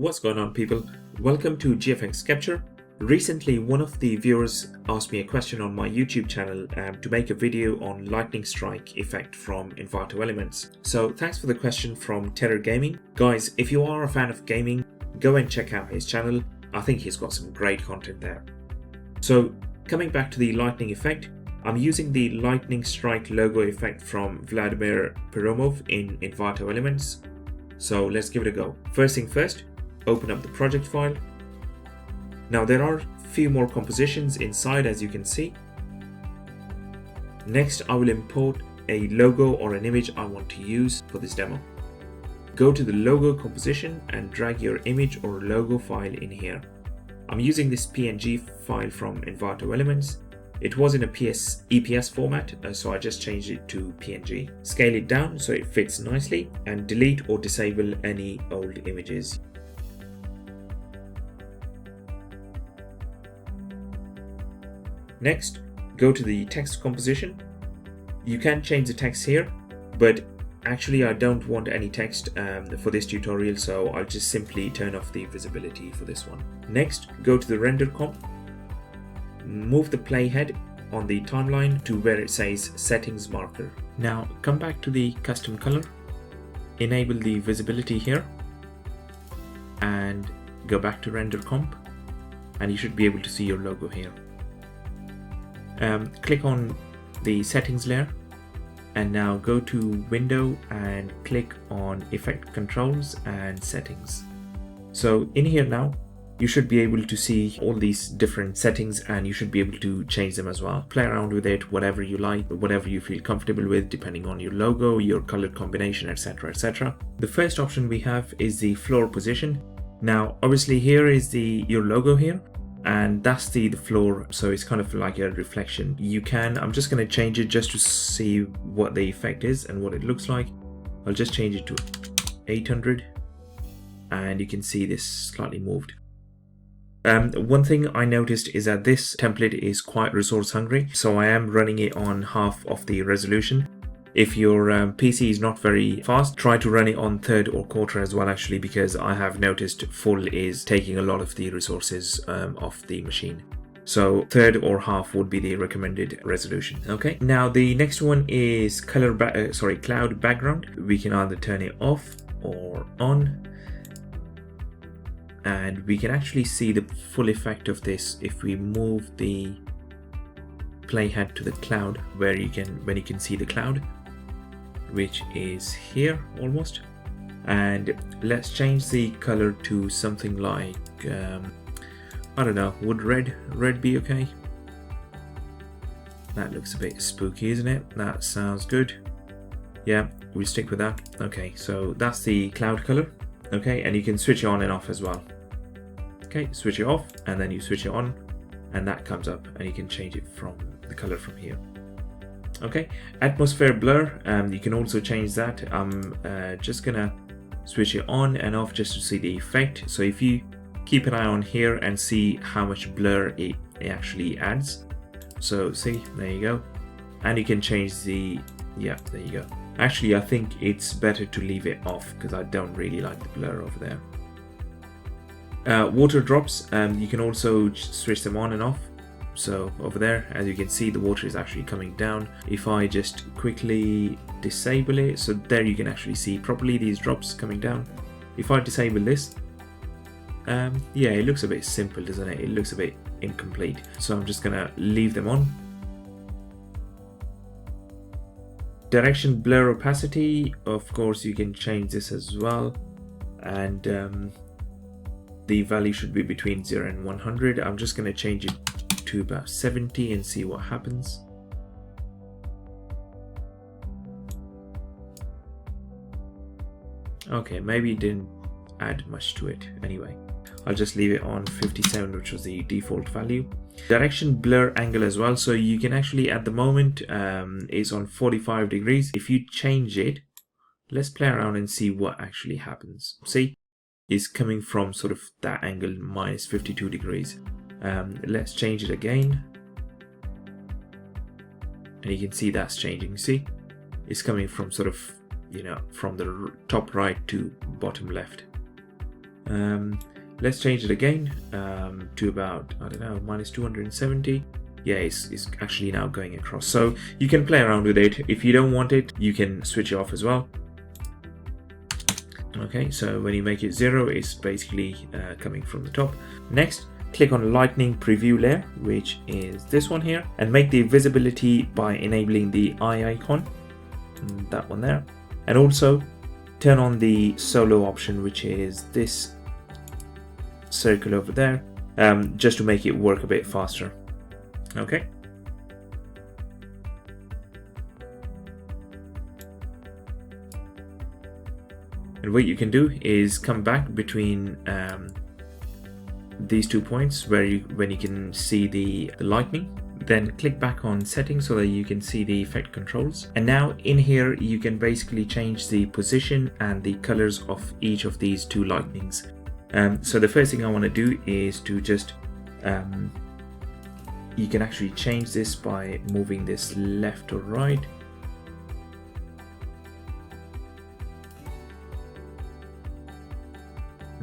What's going on, people? Welcome to GFX Kapture. Recently, one of the viewers asked me a question on my YouTube channel to make a video on lightning strike effect from Envato elements. So thanks for the question from Terror Gaming. Guys, if you are a fan of gaming, go and check out his channel. I think he's got some great content there. So coming back to the lightning effect, I'm using the lightning strike logo effect from Vladimir Peromov in Envato elements. So let's give it a go. First thing first, open up the project file. Now there are a few more compositions inside, as you can see. Next, I will import a logo or an image I want to use for this demo. Go to the logo composition and drag your image or logo file in here. I'm using this PNG file from Envato elements. It was in a EPS format, so I just changed it to PNG. Scale it down so it fits nicely and delete or disable any old images. Next, go to the text composition. You can change the text here, but actually I don't want any text for this tutorial, so I'll just simply turn off the visibility for this one. Next, go to the render comp. Move the playhead on the timeline to where it says settings marker. Now come back to the custom color, enable the visibility here, and go back to render comp, and you should be able to see your logo here. Click on the settings layer and now go to window and click on effect controls and settings. So in here now you should be able to see all these different settings and you should be able to change them as well. Play around with it, whatever you like, whatever you feel comfortable with, depending on your logo, your color combination, etc, etc. The first option we have is the floor position. Now obviously here is your logo here, and that's the floor, so it's kind of like a reflection. I'm just going to change it just to see what the effect is and what it looks like. I'll just change it to 800 and you can see this slightly moved. One thing I noticed is that this template is quite resource hungry, so I am running it on half of the resolution. If your PC is not very fast, try to run it on third or quarter as well, actually, because I have noticed full is taking a lot of the resources of the machine. So third or half would be the recommended resolution. Okay, now the next one is cloud background. We can either turn it off or on, and we can actually see the full effect of this if we move the playhead to the cloud, when you can see the cloud, which is here almost. And let's change the color to something like I don't know, would red be okay? That looks a bit spooky, isn't it? That sounds good. Yeah, we'll stick with that. Okay, so that's the cloud color. Okay, and you can switch it on and off as well. Okay, switch it off and then you switch it on and that comes up, and you can change it from the color from here. Okay, atmosphere blur, you can also change that. I'm just gonna switch it on and off just to see the effect. So if you keep an eye on here and see how much blur it actually adds. So see, there you go. And you can change yeah, there you go. Actually, I think it's better to leave it off because I don't really like the blur over there. Water drops, you can also switch them on and off. So over there, as you can see, the water is actually coming down. If I just quickly disable it, so there you can actually see properly these drops coming down. If I disable this, yeah, it looks a bit simple, doesn't it? It looks a bit incomplete. So I'm just gonna leave them on. Direction blur opacity, of course you can change this as well, and the value should be between 0 and 100. I'm just going to change it to about 70 and see what happens. Okay, maybe it didn't add much to it. Anyway, I'll just leave it on 57, which was the default value. Direction blur angle as well, so you can actually, at the moment is on 45 degrees. If you change it, let's play around and see what actually happens. See, it's coming from sort of that angle, minus 52 degrees. Let's change it again, and you can see that's changing. See, it's coming from sort of, from the top right to bottom left. Let's change it again to about, I don't know, minus 270. Yeah, it's actually now going across. So you can play around with it. If you don't want it, you can switch it off as well. Okay, so when you make it 0, it's basically coming from the top. Next, click on Lightning Preview layer, which is this one here, and make the visibility by enabling the eye icon, that one there. And also turn on the solo option, which is this circle over there, just to make it work a bit faster. Okay. And what you can do is come back between these 2 points when you can see the lightning. Then click back on settings so that you can see the effect controls. And now in here you can basically change the position and the colors of each of these 2 lightnings. So the first thing I want to do is to just you can actually change this by moving this left or right.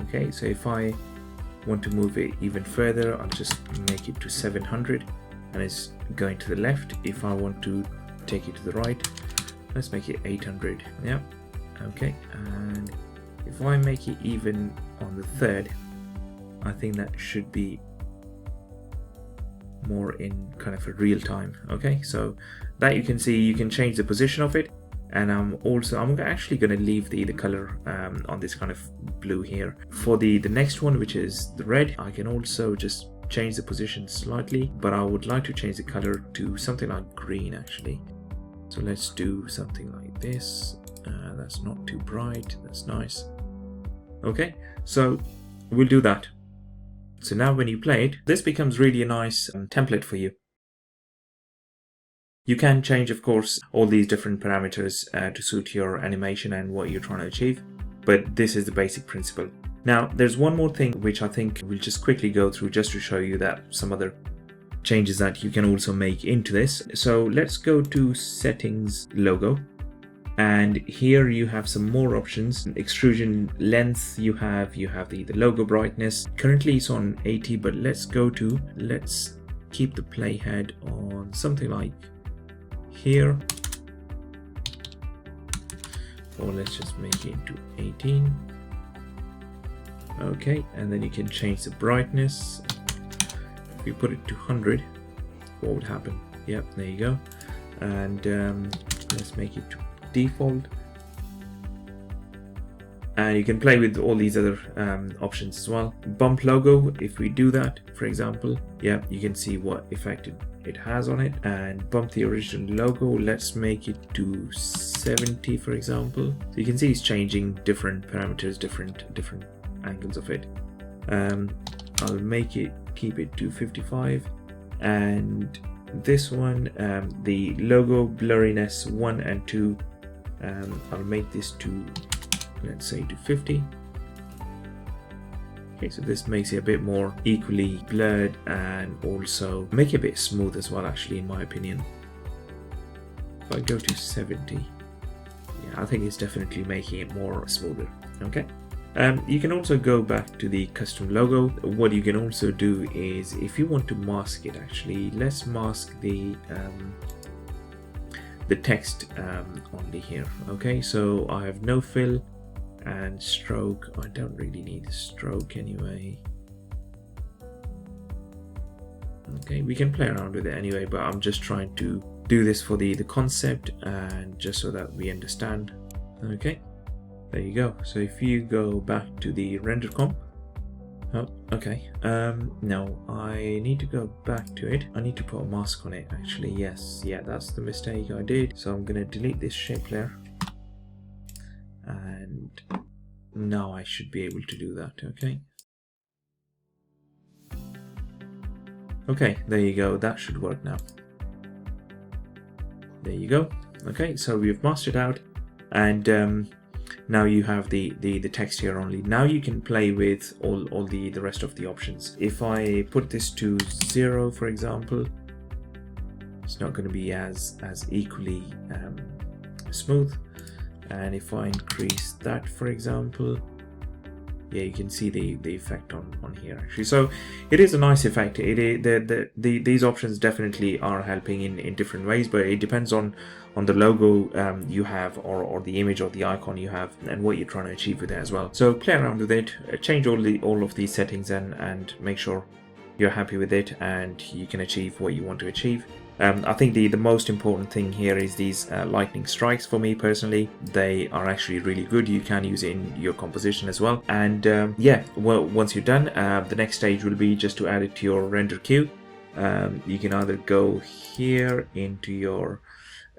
Okay, so if I want to move it even further, I'll just make it to 700 and it's going to the left. If I want to take it to the right, let's make it 800. Yeah, okay. And if I make it even on the third, I think that should be more in kind of a real time. Okay, so that you can see, you can change the position of it. And I'm actually going to leave the color on this kind of blue here. For the next one, which is the red, I can also just change the position slightly, but I would like to change the color to something like green actually. So let's do something like this. That's not too bright, that's nice. Okay, so we'll do that. So now when you play it, this becomes really a nice template for you. You can change, of course, all these different parameters to suit your animation and what you're trying to achieve, but this is the basic principle. Now, there's one more thing which I think we'll just quickly go through just to show you that some other changes that you can also make into this. So let's go to Settings, Logo, and here you have some more options. Extrusion length, you have the logo brightness. Currently it's on 80, but let's keep the playhead on something like here, or let's just make it to 18. Okay, and then you can change the brightness. If you put it to 100, what would happen? Yep, there you go. And let's make it to default. And you can play with all these other options as well. Bump logo, if we do that, for example, yeah, you can see what effect it has on it. And bump the original logo, let's make it to 70, for example. So you can see it's changing different parameters, different angles of it. I'll keep it to 55. And this one, the logo blurriness 1 and 2, I'll make this to, let's say, to 50. Okay, so this makes it a bit more equally blurred and also make it a bit smooth as well, actually, in my opinion. If I go to 70, yeah, I think it's definitely making it more smoother. Okay. You can also go back to the custom logo. What you can also do is, if you want to mask it, actually, let's mask the text only here. Okay, so I have no fill and stroke. I don't really need a stroke anyway. Okay, we can play around with it anyway, but I'm just trying to do this for the concept and just so that we understand. Okay, there you go. So if you go back to the render comp, oh, okay. No, I need to go back to it. I need to put a mask on it, actually. Yes, yeah, that's the mistake I did. So I'm gonna delete this shape layer, and now I should be able to do that. Okay. Okay, there you go. That should work now. There you go. Okay, so we've masked it out, and now you have the text here only. Now you can play with all the rest of the options. If I put this to 0, for example, it's not going to be as equally smooth. And if I increase that, for example, yeah, you can see the effect on here actually. So it is a nice effect. These options definitely are helping in different ways, but it depends on the logo you have, or the image or the icon you have, and what you're trying to achieve with it as well. So play around with it, change all of these settings, and make sure you're happy with it and you can achieve what you want to achieve. I think the most important thing here is these lightning strikes. For me personally, they are actually really good. You can use it in your composition as well. And yeah, well, once you're done, the next stage will be just to add it to your render queue. You can either go here into your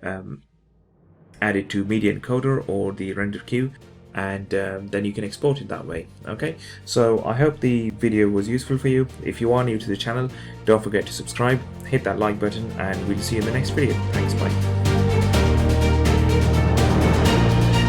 add it to media encoder or the render queue, and then you can export it that way. Okay, so I hope the video was useful for you. If you are new to the channel, don't forget to subscribe, hit that like button, and we'll see you in the next video. Thanks, bye.